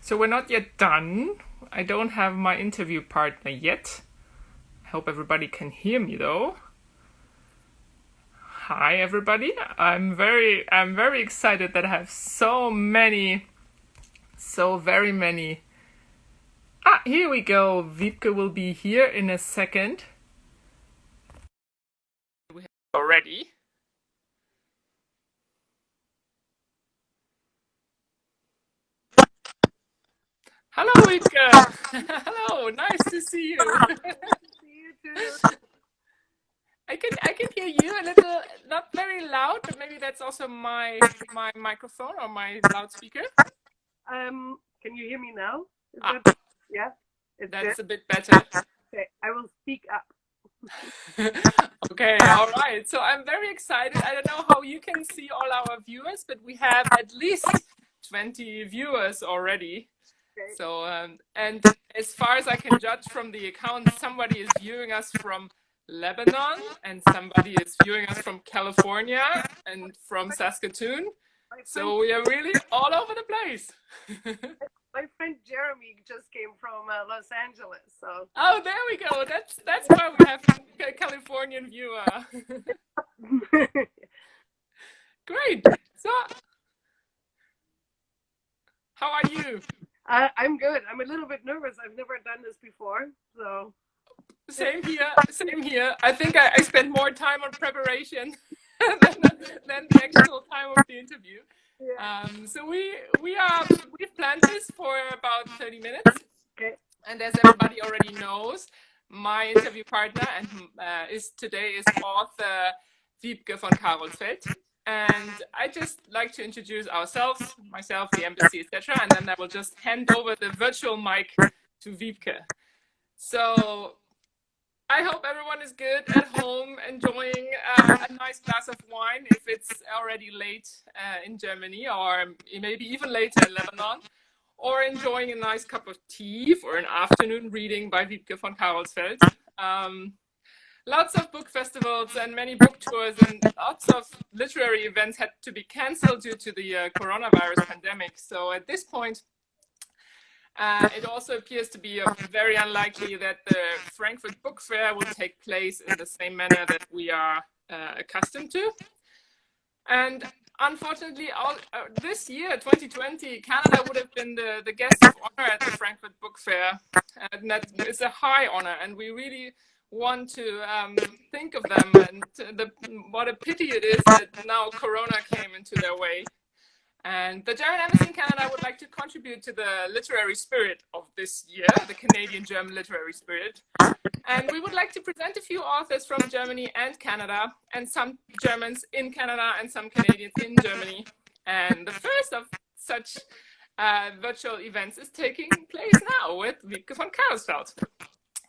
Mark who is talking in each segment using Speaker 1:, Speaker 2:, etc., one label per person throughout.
Speaker 1: So we're not yet done. I don't have my interview partner yet. I hope everybody can hear me though. Hi everybody. I'm very excited that I have so very many. Here we go. Wiebke will be here in a second. We have already. Hello Wiebke. Hello, nice to see you.
Speaker 2: See you too.
Speaker 1: I can hear you a little, not very loud, but maybe that's also my microphone or my loudspeaker.
Speaker 2: Can you hear me now? Is
Speaker 1: Ah,
Speaker 2: that yeah? It's good.
Speaker 1: that's a bit better.
Speaker 2: Okay, I will speak up.
Speaker 1: Okay, all right. So I'm very excited. I don't know how you can see all our viewers, but we have at least 20 viewers already.
Speaker 2: Okay.
Speaker 1: So, and as far as I can judge from the account, somebody is viewing us from Lebanon, and somebody is viewing us from California and from Saskatoon.
Speaker 2: My friend,
Speaker 1: So we are really all over the place.
Speaker 2: my friend Jeremy just came from Los Angeles, so
Speaker 1: Oh, there we go. That's why we have a Californian viewer. Great. So, how are you?
Speaker 2: I'm good. I'm a little bit nervous. I've never done this before, so
Speaker 1: Same here. Same here. I think I spent more time on preparation than the actual time of the interview.
Speaker 2: yeah.
Speaker 1: So we've planned this for about 30 minutes,
Speaker 2: Okay.
Speaker 1: and as everybody already knows, my interview partner and is author Wiebke von Carolsfeld. And I just like to introduce ourselves, myself, the embassy, etc., and then I will just hand over the virtual mic to Wiebke. So I hope everyone is good at home, enjoying a nice glass of wine if it's already late in Germany, or maybe even later in Lebanon, or enjoying a nice cup of tea for an afternoon reading by Wiebke von Carolsfeld. Lots of book festivals and many book tours and lots of literary events had to be cancelled due to the coronavirus pandemic. So at this point, it also appears to be very unlikely that the Frankfurt Book Fair will take place in the same manner that we are accustomed to. And unfortunately, this year, 2020, Canada would have been the guest of honor at the Frankfurt Book Fair. And that is a high honor, and we really want to think of them, and what a pity it is that now Corona came into their way. And the German Embassy in Canada would like to contribute to the literary spirit of this year, the Canadian-German literary spirit. And we would like to present a few authors from Germany and Canada, and some Germans in Canada and some Canadians in Germany. And the first of such virtual events is taking place now with Wiebke von Carolsfeld.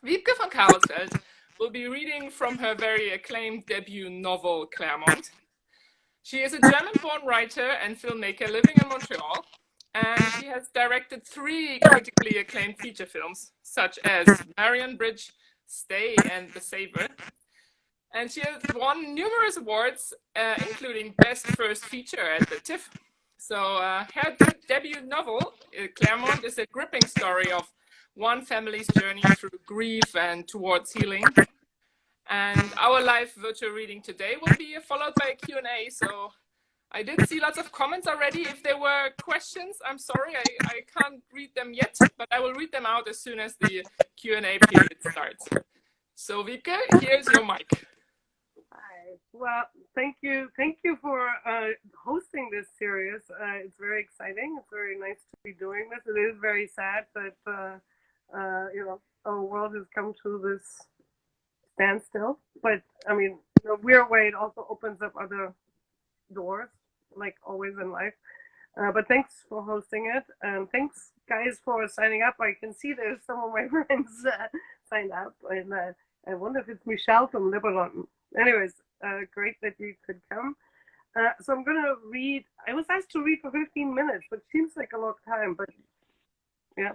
Speaker 1: Wiebke von Carolsfeld will be reading from her very acclaimed debut novel, Claremont. She is a German-born writer and filmmaker living in Montreal, and she has directed 3 critically acclaimed feature films, such as Marion Bridge, Stay, and The Saver. And she has won numerous awards, including Best First Feature at the TIFF. So her debut novel, Claremont, is a gripping story of one family's journey through grief and towards healing. And our live virtual reading today will be followed by a Q&A. So I did see lots of comments already. If there were questions, I'm sorry, I can't read them yet, but I will read them out as soon as the Q&A period starts. So Wiebke, here's your mic.
Speaker 2: Hi. Well, thank you for hosting this series. It's very exciting. It's very nice to be doing this. It is very sad that our world has come to this standstill. But I mean, in a weird way, it also opens up other doors, like always in life. But thanks for hosting it, and thanks guys for signing up. I can see there's some of my friends signed up, and I wonder if it's Michelle from Lebanon. Anyways, great that you could come. So I'm gonna read. I was asked to read for 15 minutes, which seems like a long time, but yeah.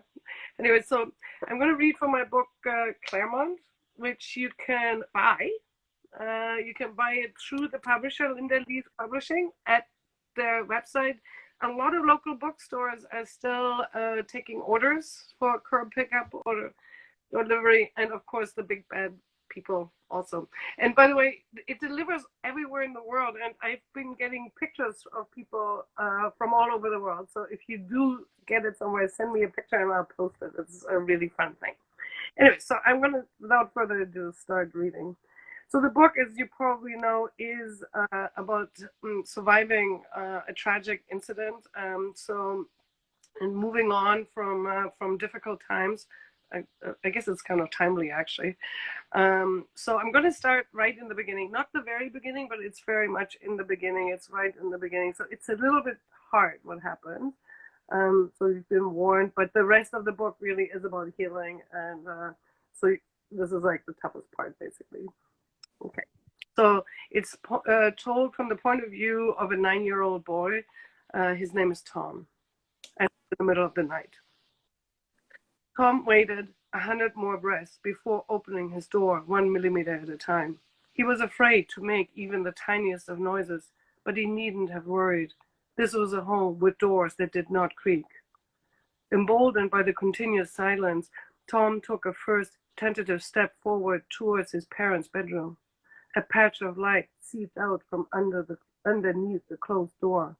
Speaker 2: Anyway, so I'm gonna read from my book Claremont, which you can buy. You can buy it through the publisher Linda Leaf Publishing at their website a lot of local bookstores are still taking orders for curb pickup or delivery, and of course the big bad people also. And by the way, it delivers everywhere in the world, and I've been getting pictures of people from all over the world. So if you do get it somewhere, send me a picture and I'll post it. It's a really fun thing. Anyway, so I'm going to, without further ado, start reading. So the book, as you probably know, is about surviving a tragic incident. And moving on from difficult times. I guess it's kind of timely, actually. So I'm going to start right in the beginning. Not the very beginning, but it's very much in the beginning. It's right in the beginning. So it's a little bit hard what happened. So you've been warned. But the rest of the book really is about healing. And so this is like the toughest part, basically. Okay. So it's told from the point of view of a 9-year-old boy. His name is Tom. And in the middle of the night. Tom waited 100 more breaths before opening his door 1 millimeter at a time. He was afraid to make even the tiniest of noises, but he needn't have worried. This was a home with doors that did not creak. Emboldened by the continuous silence, Tom took a first tentative step forward towards his parents' bedroom. A patch of light seeped out from underneath the closed door.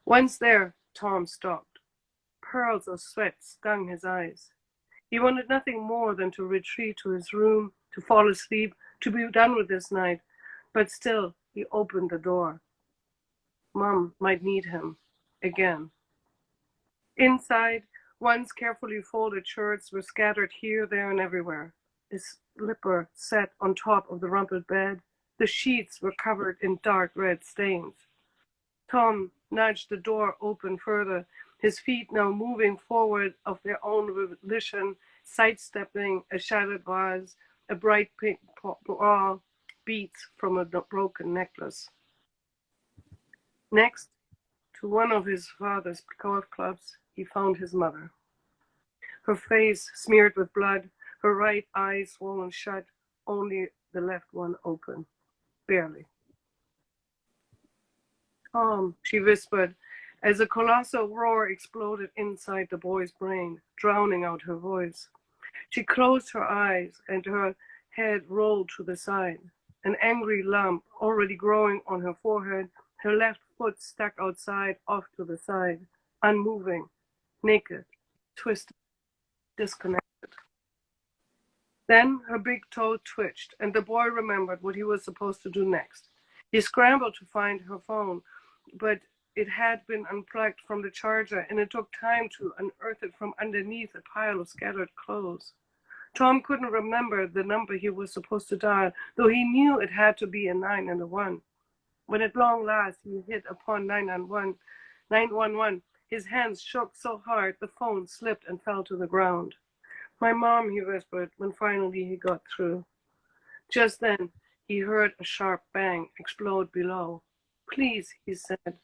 Speaker 2: Once there, Tom stopped. Pearls of sweat stung his eyes. He wanted nothing more than to retreat to his room, to fall asleep, to be done with this night. But still, he opened the door. Mom might need him again. Inside, once carefully folded shirts were scattered here, there, and everywhere. His slipper sat on top of the rumpled bed. The sheets were covered in dark red stains. Tom nudged the door open further, his feet now moving forward of their own volition, sidestepping a shattered vase, a bright pink bra, beads from a broken necklace. Next to one of his father's golf clubs, he found his mother. Her face smeared with blood, her right eye swollen shut, only the left one open, barely. Tom, she whispered, as a colossal roar exploded inside the boy's brain, drowning out her voice. She closed her eyes and her head rolled to the side. An angry lump already growing on her forehead, her left foot stuck outside, off to the side, unmoving, naked, twisted, disconnected. Then her big toe twitched, and the boy remembered what he was supposed to do next. He scrambled to find her phone, but it had been unplugged from the charger, and it took time to unearth it from underneath a pile of scattered clothes. Tom couldn't remember the number he was supposed to dial, though he knew it had to be a 9 and a 1. When at long last he hit upon 911, his hands shook so hard the phone slipped and fell to the ground. My mom, he whispered, when finally he got through. Just then, he heard a sharp bang explode below. Please, he said.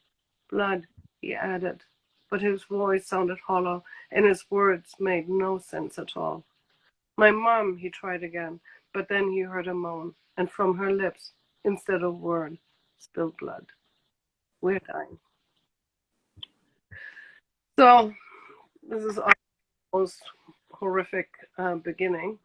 Speaker 2: Blood, he added, but his voice sounded hollow and his words made no sense at all. My mom, he tried again, but then he heard a moan, and from her lips, instead of word, spilled blood. We're dying. So, this is our most horrific beginning.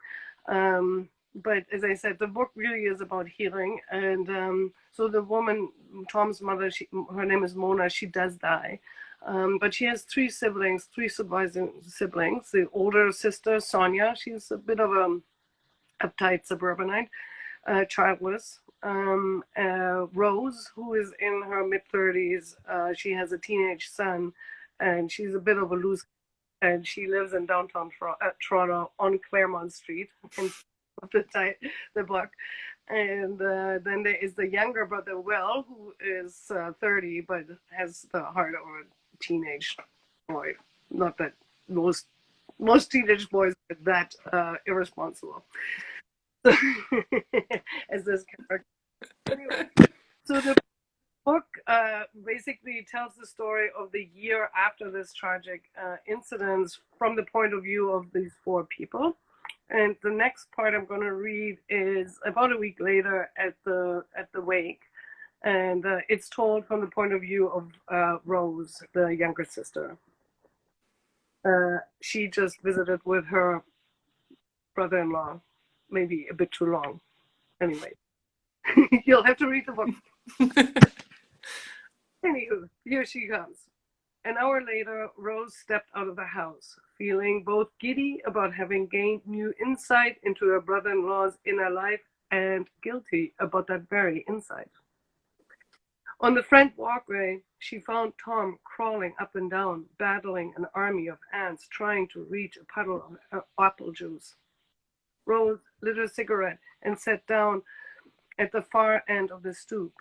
Speaker 2: But as I said, the book really is about healing. And so the woman, Tom's mother, her name is Mona, she does die. But she has three surviving siblings. The older sister, Sonia, she's a bit of a uptight suburbanite, childless. Rose, who is in her mid-30s, she has a teenage son, and she's a bit of a loose, and she lives in downtown Toronto on Claremont Street, in the block. And then there is the younger brother, Will, who is 30, but has the heart of a teenage boy. Not that most teenage boys are that irresponsible as this character. Anyway, so the book basically tells the story of the year after this tragic incident from the point of view of these four people. And the next part I'm going to read is about a week later at the wake. And it's told from the point of view of Rose, the younger sister. She just visited with her brother-in-law, maybe a bit too long. Anyway, you'll have to read the book. Anywho, here she comes. An hour later, Rose stepped out of the house, feeling both giddy about having gained new insight into her brother-in-law's inner life and guilty about that very insight. On the front walkway, she found Tom crawling up and down, battling an army of ants trying to reach a puddle of apple juice. Rose lit a cigarette and sat down at the far end of the stoop.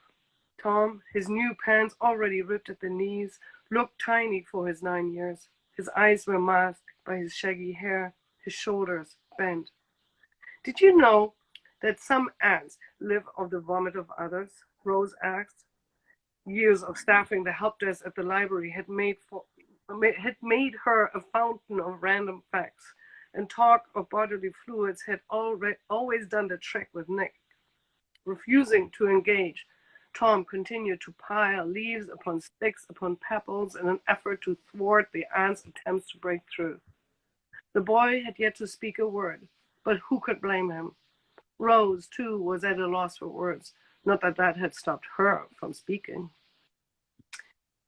Speaker 2: Tom, his new pants already ripped at the knees, looked tiny for his 9 years. His eyes were masked by his shaggy hair, his shoulders bent. Did you know that some ants live off the vomit of others? Rose asked. Years of staffing the help desk at the library had made her a fountain of random facts, and talk of bodily fluids had always done the trick with Nick. Refusing to engage, Tom continued to pile leaves upon sticks upon pebbles in an effort to thwart the aunt's attempts to break through. The boy had yet to speak a word, but who could blame him? Rose, too, was at a loss for words, not that that had stopped her from speaking.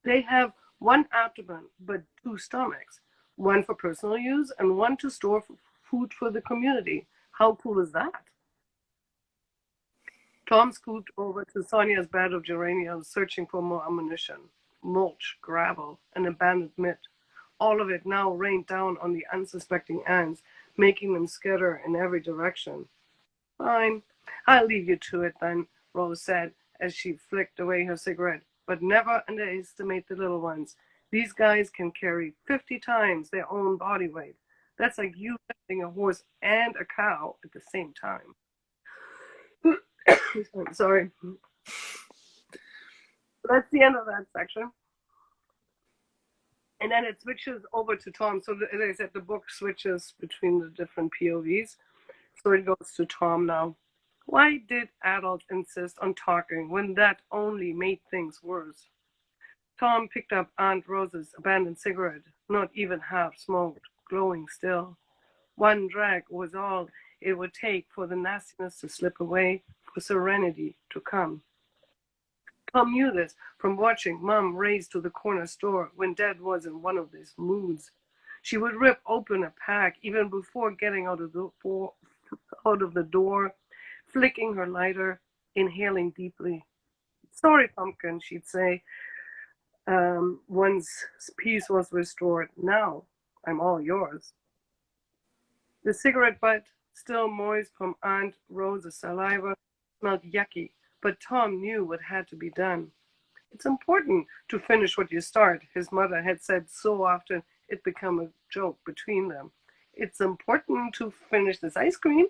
Speaker 2: They have one abdomen, but 2 stomachs, one for personal use and one to store food for the community. How cool is that? Tom scooped over to Sonia's bed of geraniums, searching for more ammunition, mulch, gravel, an abandoned mitt. All of it now rained down on the unsuspecting ants, making them scatter in every direction. Fine, I'll leave you to it then, Rose said as she flicked away her cigarette. But never underestimate the little ones. These guys can carry 50 times their own body weight. That's like you lifting a horse and a cow at the same time. Sorry. That's the end of that section. And then it switches over to Tom. So as I said, the book switches between the different POVs. So it goes to Tom now. Why did adults insist on talking when that only made things worse? Tom picked up Aunt Rose's abandoned cigarette, not even half smoked, glowing still. One drag was all it would take for the nastiness to slip away, for serenity to come. Tom knew this from watching Mom race to the corner store when Dad was in one of these moods. She would rip open a pack even before getting out of the door, flicking her lighter, inhaling deeply. Sorry, Pumpkin, she'd say, once peace was restored. Now I'm all yours. The cigarette butt, still moist from Aunt Rose's saliva, smelled yucky, but Tom knew what had to be done. It's important to finish what you start, his mother had said so often it became a joke between them. It's important to finish this ice cream,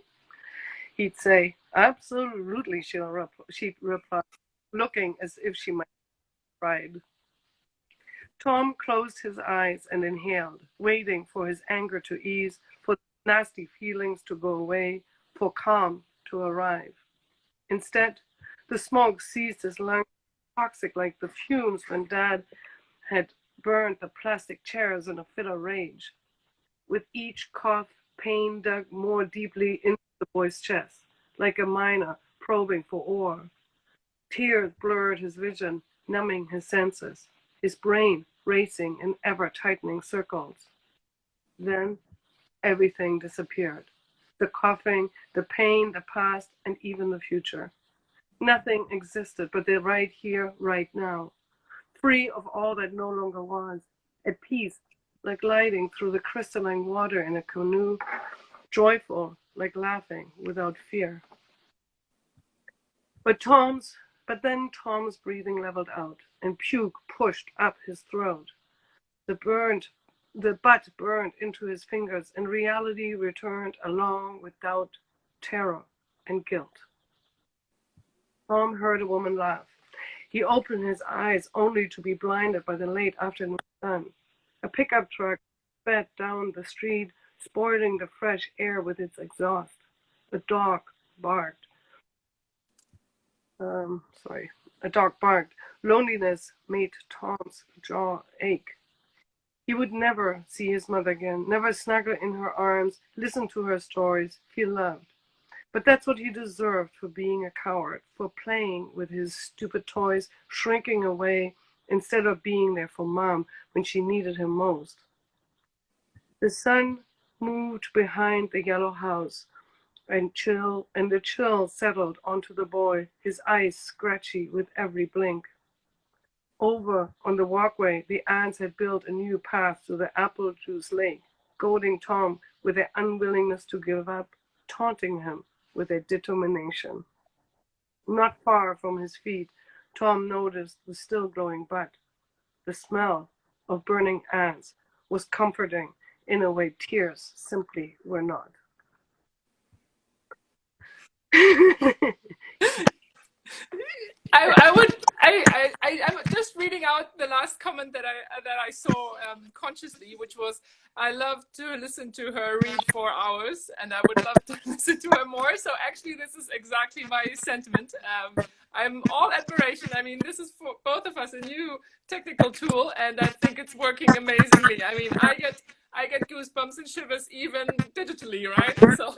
Speaker 2: he'd say. Absolutely, she'd reply, looking as if she might have cried. Tom closed his eyes and inhaled, waiting for his anger to ease, for nasty feelings to go away, for calm to arrive. Instead, the smoke seized his lungs, toxic like the fumes when Dad had burned the plastic chairs in a fit of rage. With each cough, pain dug more deeply into the boy's chest, like a miner probing for ore. Tears blurred his vision, numbing his senses, his brain racing in ever-tightening circles. Then everything disappeared. The coughing, the pain, the past, and even the future. Nothing existed but the right here, right now, free of all that no longer was, at peace, like gliding through the crystalline water in a canoe, joyful, like laughing without fear. But then Tom's breathing leveled out, and puke pushed up his throat. The butt burned into his fingers, and reality returned along with doubt, terror, and guilt. Tom heard a woman laugh. He opened his eyes only to be blinded by the late afternoon sun. A pickup truck sped down the street, spoiling the fresh air with its exhaust. A dog barked. A dog barked. Loneliness made Tom's jaw ache. He would never see his mother again, never snuggle in her arms, listen to her stories, feel loved. But that's what he deserved for being a coward, for playing with his stupid toys, shrinking away instead of being there for Mom when she needed him most. The sun moved behind the yellow house, and the chill settled onto the boy, his eyes scratchy with every blink. Over on the walkway, the ants had built a new path to the apple juice lake, goading Tom with their unwillingness to give up, taunting him with their determination. Not far from his feet, Tom noticed the still glowing butt. The smell of burning ants was comforting in a way tears simply were not.
Speaker 1: I'm just reading out the last comment that I saw consciously, which was, I love to listen to her read for hours, and I would love to listen to her more. So actually, this is exactly my sentiment. I'm all admiration. I mean, this is for both of us a new technical tool, and I think it's working amazingly. I mean, I get goosebumps and shivers even digitally, right? So,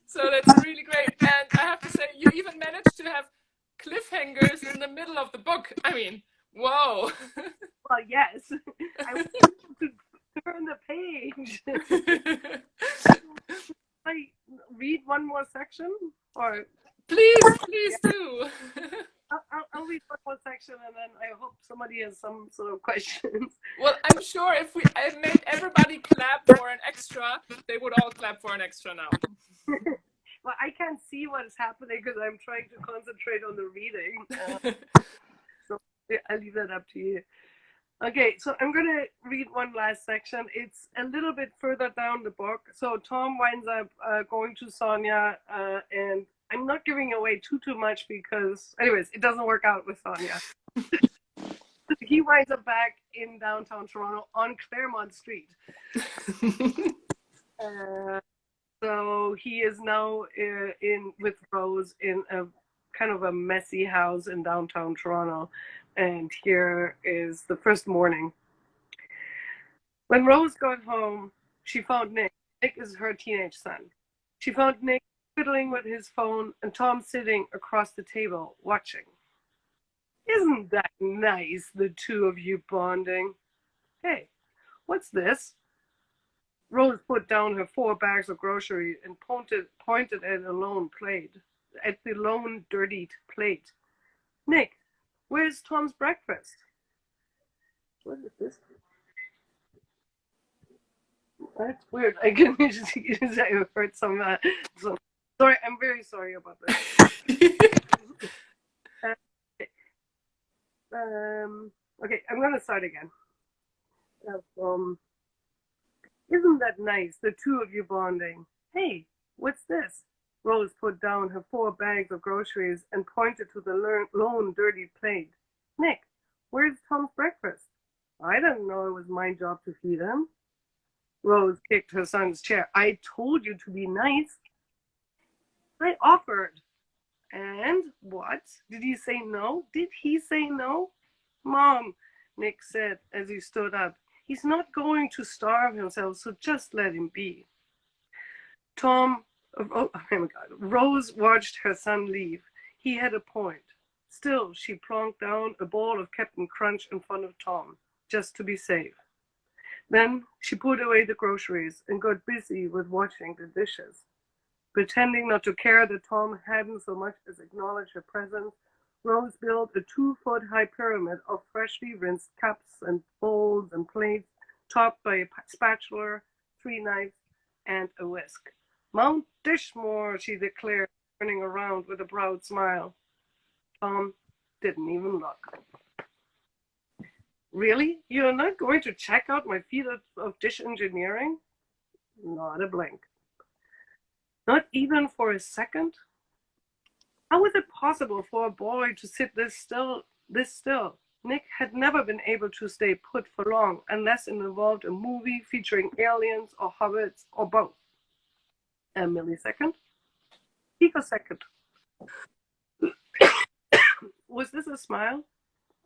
Speaker 1: so that's really great. And I have to say, you even managed to have cliffhangers in the middle of the book. I mean, whoa.
Speaker 2: Well, yes. I want to turn the page. I read one more section, or
Speaker 1: please do.
Speaker 2: I'll read one more section, and then I hope somebody has some sort of questions.
Speaker 1: Well, I'm sure if I made everybody clap for an extra, they would all clap for an extra now.
Speaker 2: Well, I can't see what is happening because I'm trying to concentrate on the reading. So I'll leave that up to you. Okay, so I'm going to read one last section. It's a little bit further down the book. So Tom winds up going to Sonia, and I'm not giving away too much because, anyways, it doesn't work out with Sonia. He winds up back in downtown Toronto on Claremont Street. So he is now in with Rose in a kind of a messy house in downtown Toronto. And here is the first morning. When Rose got home, she found Nick. Nick is her teenage son. She found Nick fiddling with his phone and Tom sitting across the table watching. Isn't that nice, the two of you bonding? Hey, what's this? Rose put down her 4 bags of groceries and pointed at the lone dirtied plate. Nick, where's Tom's breakfast? What is this? That's weird. I can just I heard some. Sorry, I'm very sorry about this. Okay, I'm gonna start again. Isn't that nice, the two of you bonding? Hey, what's this? Rose put down her 4 bags of groceries and pointed to the lone dirty plate. Nick, where's Tom's breakfast? I didn't know it was my job to feed him. Rose kicked her son's chair. I told you to be nice. I offered. And what? Did he say no? Did he say no? Mom, Nick said as he stood up. He's not going to starve himself, so just let him be. Rose watched her son leave. He had a point. Still, she plonked down a bowl of Captain Crunch in front of Tom, just to be safe. Then she put away the groceries and got busy with washing the dishes. Pretending not to care that Tom hadn't so much as acknowledged her presence, Rose built a 2-foot-high pyramid of freshly rinsed cups and bowls and plates, topped by a spatula, 3 knives, and a whisk. Mount Dishmore, she declared, turning around with a proud smile. Tom didn't even look. Really? You're not going to check out my feat of dish engineering? Not a blink. Not even for a second? How was it possible for a boy to sit this still? Nick had never been able to stay put for long unless it involved a movie featuring aliens or hobbits or both. A millisecond? Picosecond. Was this a smile?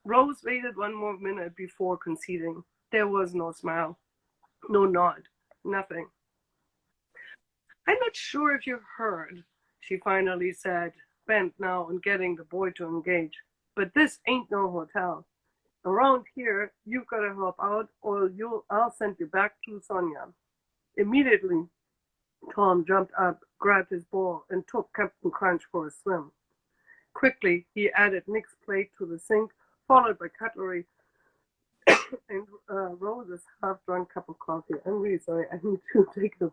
Speaker 2: Rose waited one more minute before conceding. There was no smile, no nod, nothing. I'm not sure if you heard, she finally said, bent now on getting the boy to engage. But this ain't no hotel. Around here, you've got to help out, or I'll send you back to Sonia. Immediately, Tom jumped up, grabbed his ball, and took Captain Crunch for a swim. Quickly, he added Nick's plate to the sink, followed by cutlery and Rose's half-drunk cup of coffee. I'm really sorry. I need to take a...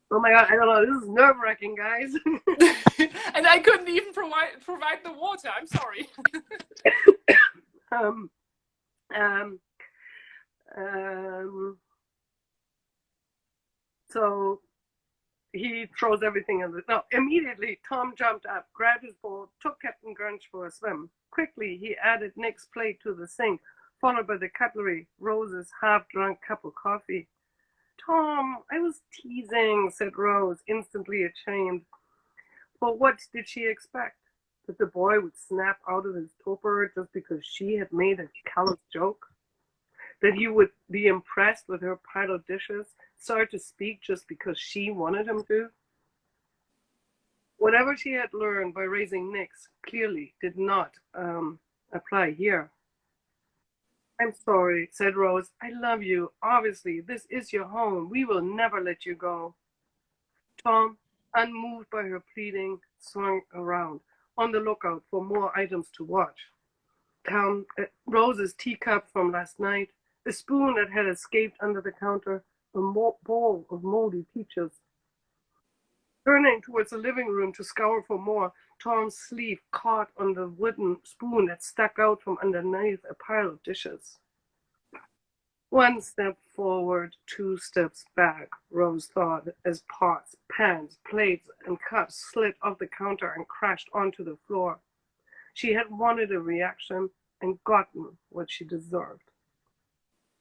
Speaker 2: Oh my God, I don't know. This is nerve-wracking, guys.
Speaker 1: And I couldn't even provide the water. I'm sorry.
Speaker 2: So he throws everything in the... No, immediately, Tom jumped up, grabbed his ball, took Captain Crunch for a swim. Quickly, he added Nick's plate to the sink, followed by the cutlery, Rose's half-drunk cup of coffee. Tom, I was teasing, said Rose, instantly ashamed. But what did she expect? That the boy would snap out of his torpor just because she had made a callous joke? That he would be impressed with her pile of dishes, start to speak just because she wanted him to? Whatever she had learned by raising Nix clearly did not apply here. I'm sorry, said Rose. I love you. Obviously, this is your home. We will never let you go. Tom, unmoved by her pleading, swung around, on the lookout for more items to watch. Rose's teacup from last night, a spoon that had escaped under the counter, a bowl of moldy peaches. Turning towards the living room to scour for more, Tom's sleeve caught on the wooden spoon that stuck out from underneath a pile of dishes. One step forward, 2 steps back, Rose thought, as pots, pans, plates, and cups slid off the counter and crashed onto the floor. She had wanted a reaction and gotten what she deserved.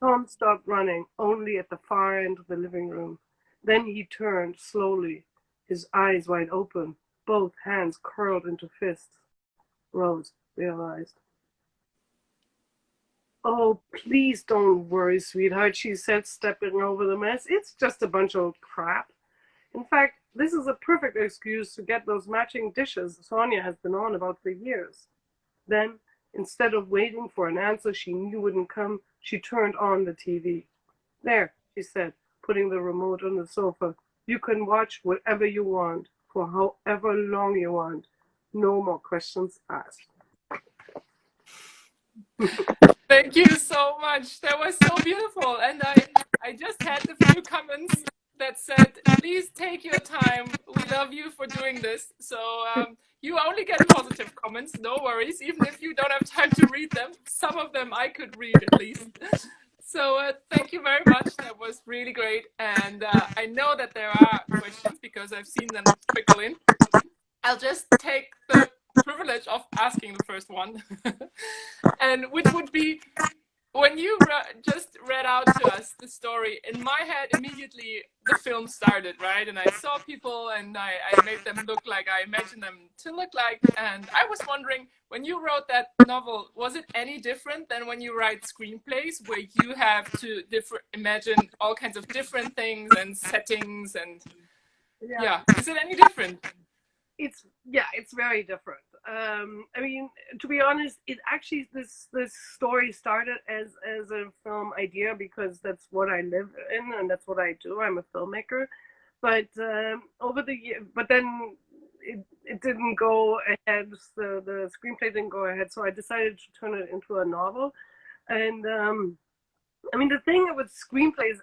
Speaker 2: Tom stopped running only at the far end of the living room. Then he turned slowly, his eyes wide open, both hands curled into fists. Rose realized. Oh, please don't worry, sweetheart, she said, stepping over the mess. It's just a bunch of crap. In fact, this is a perfect excuse to get those matching dishes Sonia has been on about for years. Then, instead of waiting for an answer she knew wouldn't come, she turned on the TV. There, she said, putting the remote on the sofa. You can watch whatever you want, for however long you want. No more questions asked.
Speaker 1: Thank you so much. That was so beautiful. And I just had a few comments that said, please take your time. We love you for doing this. So you only get positive comments. No worries. Even if you don't have time to read them, some of them I could read at least. So thank you very much. That was really great. And I know that there are questions because I've seen them trickle in. I'll just take the privilege of asking the first one, and which would be, when you just read out to us the story, in my head immediately the film started, right? And I saw people and I made them look like I imagined them to look like. And I was wondering, when you wrote that novel, was it any different than when you write screenplays where you have to imagine all kinds of different things and settings and yeah, is it any different?
Speaker 2: It's very different. I mean, to be honest, it actually this story started as a film idea because that's what I live in and that's what I do. I'm a filmmaker, but over the year, but then it didn't go ahead. The screenplay didn't go ahead, so I decided to turn it into a novel. And I mean, the thing with screenplays,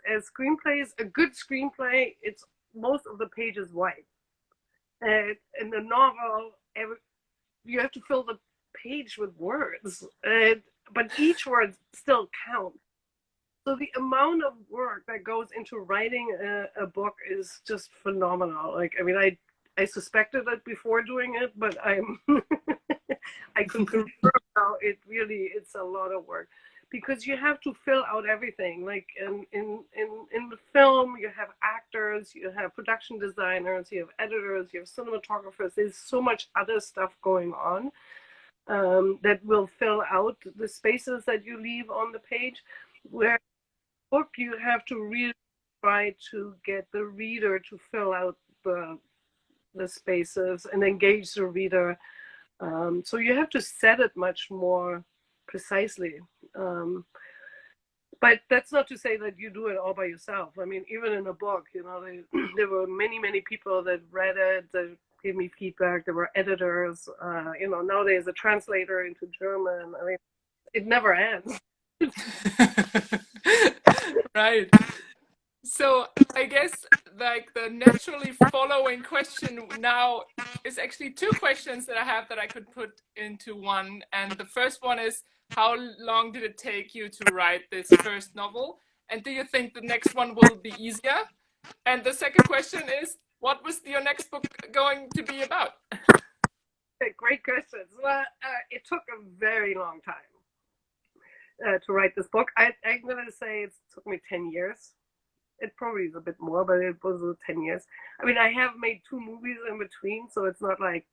Speaker 2: a good screenplay, it's most of the pages white. And in the novel, you have to fill the page with words, but each word still counts. So the amount of work that goes into writing a book is just phenomenal. Like, I mean, I suspected it before doing it, but I can confirm now it's a lot of work because you have to fill out everything. Like in the film, you have actors, you have production designers, you have editors, you have cinematographers. There's so much other stuff going on that will fill out the spaces that you leave on the page. Where book, you have to really try to get the reader to fill out the spaces and engage the reader. So you have to set it much more precisely. But that's not to say that you do it all by yourself. I mean, even in a book, there were many people that read it, that gave me feedback. There were editors. Now there's a translator into German. I mean, it never ends.
Speaker 1: Right. So I guess like the naturally following question now is actually two questions that I have that I could put into one. And the first one is, how long did it take you to write this first novel? And do you think the next one will be easier? And the second question is, what was your next book going to be about?
Speaker 2: Great questions. Well, it took a very long time to write this book. I'm going to say it took me 10 years. It probably is a bit more, but it was 10 years. I mean, I have made 2 movies in between, so it's not like,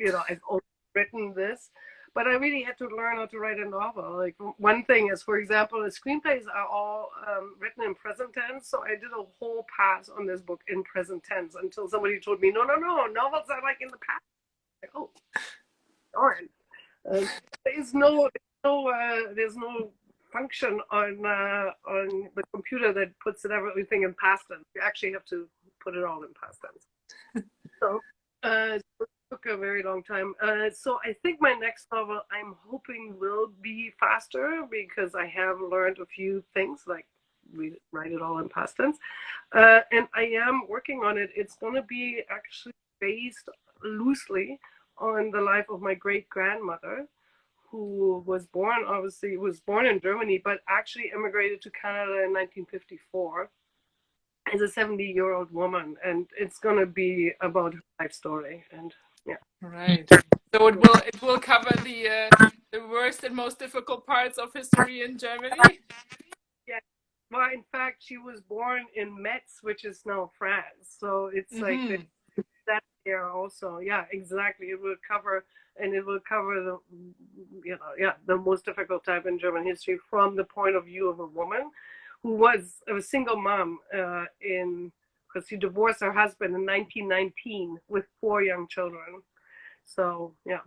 Speaker 2: I've only written this. But I really had to learn how to write a novel. Like, one thing is, for example, the screenplays are all written in present tense. So I did a whole pass on this book in present tense until somebody told me, no, novels are like in the past. Like, oh, darn. There's no function on the computer that puts everything in past tense. You actually have to put it all in past tense. So it took a very long time. So I think my next novel, I'm hoping, will be faster because I have learned a few things, like we write it all in past tense. And I am working on it. It's going to be actually based loosely on the life of my great-grandmother, who was born in Germany, but actually immigrated to Canada in 1954 as a 70-year-old woman. And it's going to be about her life story. And yeah.
Speaker 1: Right. So it will cover the worst and most difficult parts of history in Germany?
Speaker 2: Yeah. Well, in fact, she was born in Metz, which is now France. So it's like that there also. Yeah, exactly. It will cover the most difficult time in German history from the point of view of a woman who was a single mom because she divorced her husband in 1919 with 4 young children. So, yeah.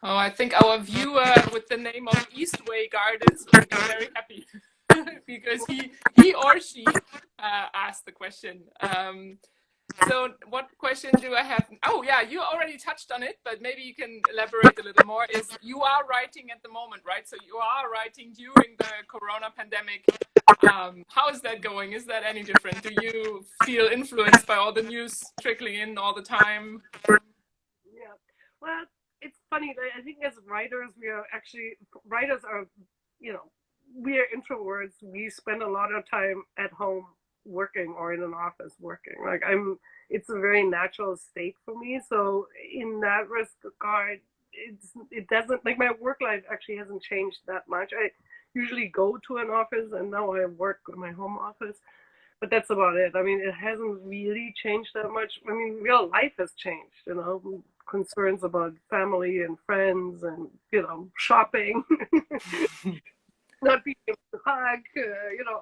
Speaker 1: Oh, I think our viewer with the name of Eastway Gardens will be very happy because he or she asked the question. So what question do I have? Oh, yeah, you already touched on it, but maybe you can elaborate a little more. Is you are writing at the moment, right? So you are writing during the Corona pandemic. How is that going? Is that any different? Do you feel influenced by all the news trickling in all the time?
Speaker 2: Yeah. Well, it's funny. I think as writers, writers are, we are introverts. We spend a lot of time at home working or in an office working. Like it's a very natural state for me. So in that regard, it doesn't, like, my work life actually hasn't changed that much. I usually go to an office, and now I work in my home office, but that's about it. I mean, it hasn't really changed that much. I mean, real life has changed, concerns about family and friends and, shopping. Not being able to hug,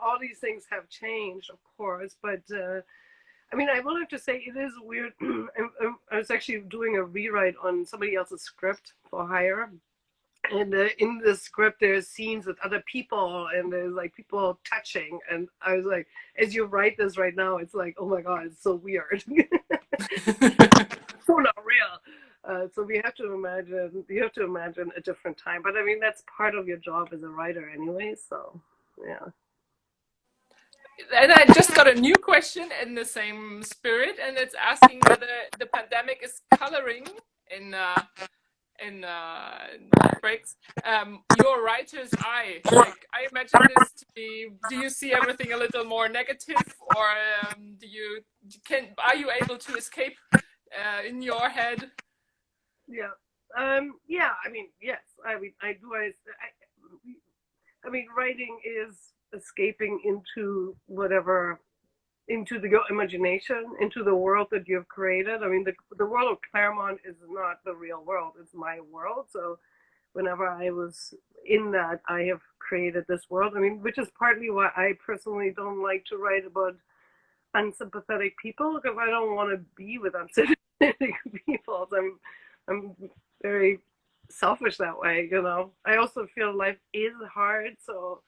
Speaker 2: all these things have changed, of course. But I mean, I will have to say it is weird. I was actually doing a rewrite on somebody else's script for hire, and in the script there's scenes with other people, and there's like people touching, and I was like, as you write this right now, it's like, oh my god, it's so weird. So not real. So you have to imagine a different time. But I mean, that's part of your job as a writer anyway. So, yeah.
Speaker 1: And I just got a new question in the same spirit, and it's asking whether the pandemic is coloring in breaks your writer's eye. Like, I imagine this to be. Do you see everything a little more negative, or are you able to escape in your head?
Speaker 2: Yeah. Yeah. I mean, yes. I mean, I do. I mean, writing is escaping into whatever, into your imagination, into the world that you've created. I mean, the world of Claremont is not the real world, it's my world. So whenever I was in that, I have created this world. I mean, which is partly why I personally don't like to write about unsympathetic people, because I don't want to be with unsympathetic people. I'm very selfish that way, you know. I also feel life is hard, so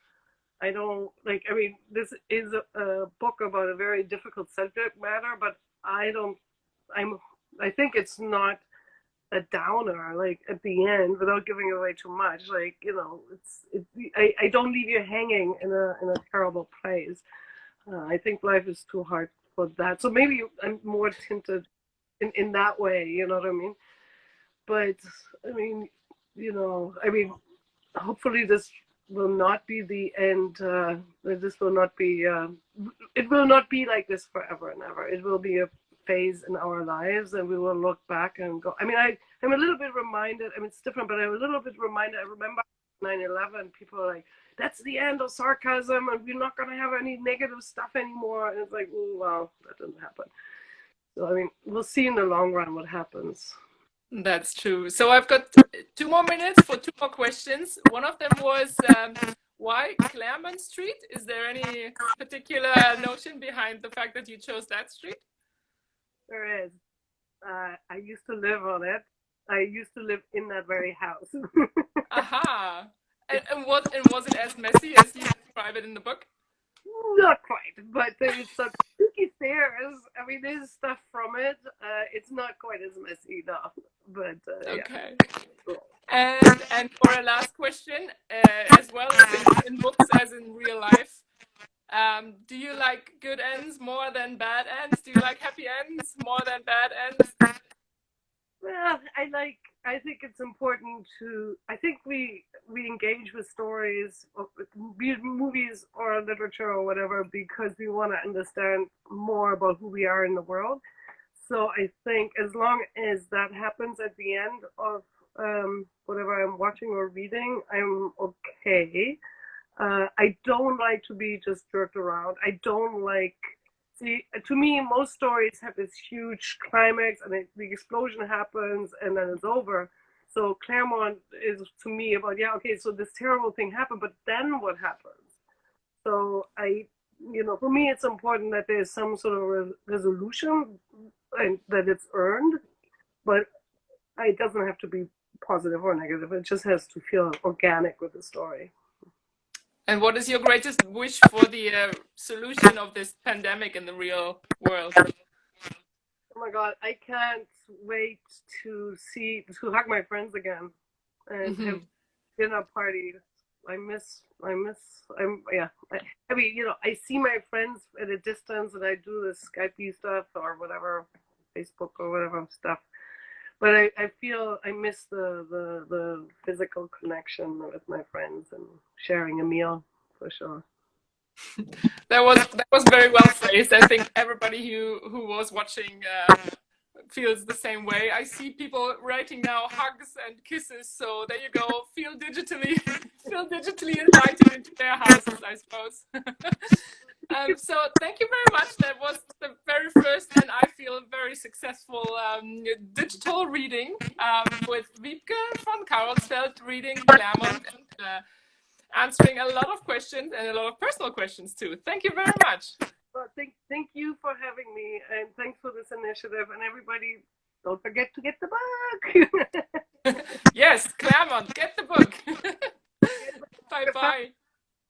Speaker 2: I don't like. I mean, this is a book about a very difficult subject matter, but I don't. I think it's not a downer. Like at the end, without giving away too much, like you know, I don't leave you hanging in a terrible place. I think life is too hard for that. So maybe I'm more tinted in that way. You know what I mean? But I mean, you know, I mean, hopefully this will not be the end. This will not be. It will not be like this forever and ever. It will be a phase in our lives, and we will look back and go. I mean, I'm a little bit reminded. I mean, it's different, but I'm a little bit reminded. I remember 9/11. People are like, "That's the end of sarcasm, and we're not going to have any negative stuff anymore." And it's like, oh, well, that didn't happen. So I mean, we'll see in the long run what happens.
Speaker 1: That's true. So I've got 2 more minutes for 2 more questions. One of them was why Claremont Street? Is there any particular notion behind the fact that you chose that street?
Speaker 2: There is. I used to live on it. I used to live in that very house.
Speaker 1: Aha. And was it as messy as you describe it in the book?
Speaker 2: Not quite, but there's some spooky stairs. I mean, there's stuff from it. It's not quite as messy, no. But
Speaker 1: Okay.
Speaker 2: Yeah.
Speaker 1: And for a last question, as well as in books as in real life, do you like good ends more than bad ends? Do you like happy ends more than bad ends?
Speaker 2: Well, I think it's important to. I think we engage with stories, or with movies or literature or whatever, because we want to understand more about who we are in the world. So I think as long as that happens at the end of whatever I'm watching or reading, I'm okay. I don't like to be just jerked around. I don't like. See, to me, most stories have this huge climax, and the explosion happens, and then it's over. So Claremont is to me about, yeah, okay, so this terrible thing happened, but then what happens? So for me, it's important that there's some sort of resolution and that it's earned, but it doesn't have to be positive or negative. It just has to feel organic with the story.
Speaker 1: And what is your greatest wish for the solution of this pandemic in the real world?
Speaker 2: Oh my God, I can't wait to hug my friends again and have dinner parties. I mean, I see my friends at a distance, and I do this Skype stuff or whatever, Facebook or whatever stuff. But I feel I miss the physical connection with my friends and sharing a meal, for sure.
Speaker 1: That was very well phrased. I think everybody who was watching feels the same way. I see people writing now hugs and kisses. So there you go. Feel digitally invited into their houses, I suppose. So thank you very much. That was the very first, and I feel very successful digital reading with Wiebke von Carolsfeld reading Claremont and answering a lot of questions and a lot of personal questions too. Thank you very much.
Speaker 2: Well, thank you for having me, and thanks for this initiative. And everybody, don't forget to get the book.
Speaker 1: Yes, Claremont, get the book. Bye-bye.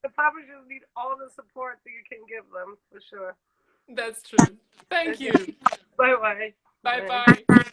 Speaker 2: The publishers need all the support that you can give them, for sure.
Speaker 1: That's true. Thank you.
Speaker 2: Bye-bye.
Speaker 1: Bye-bye.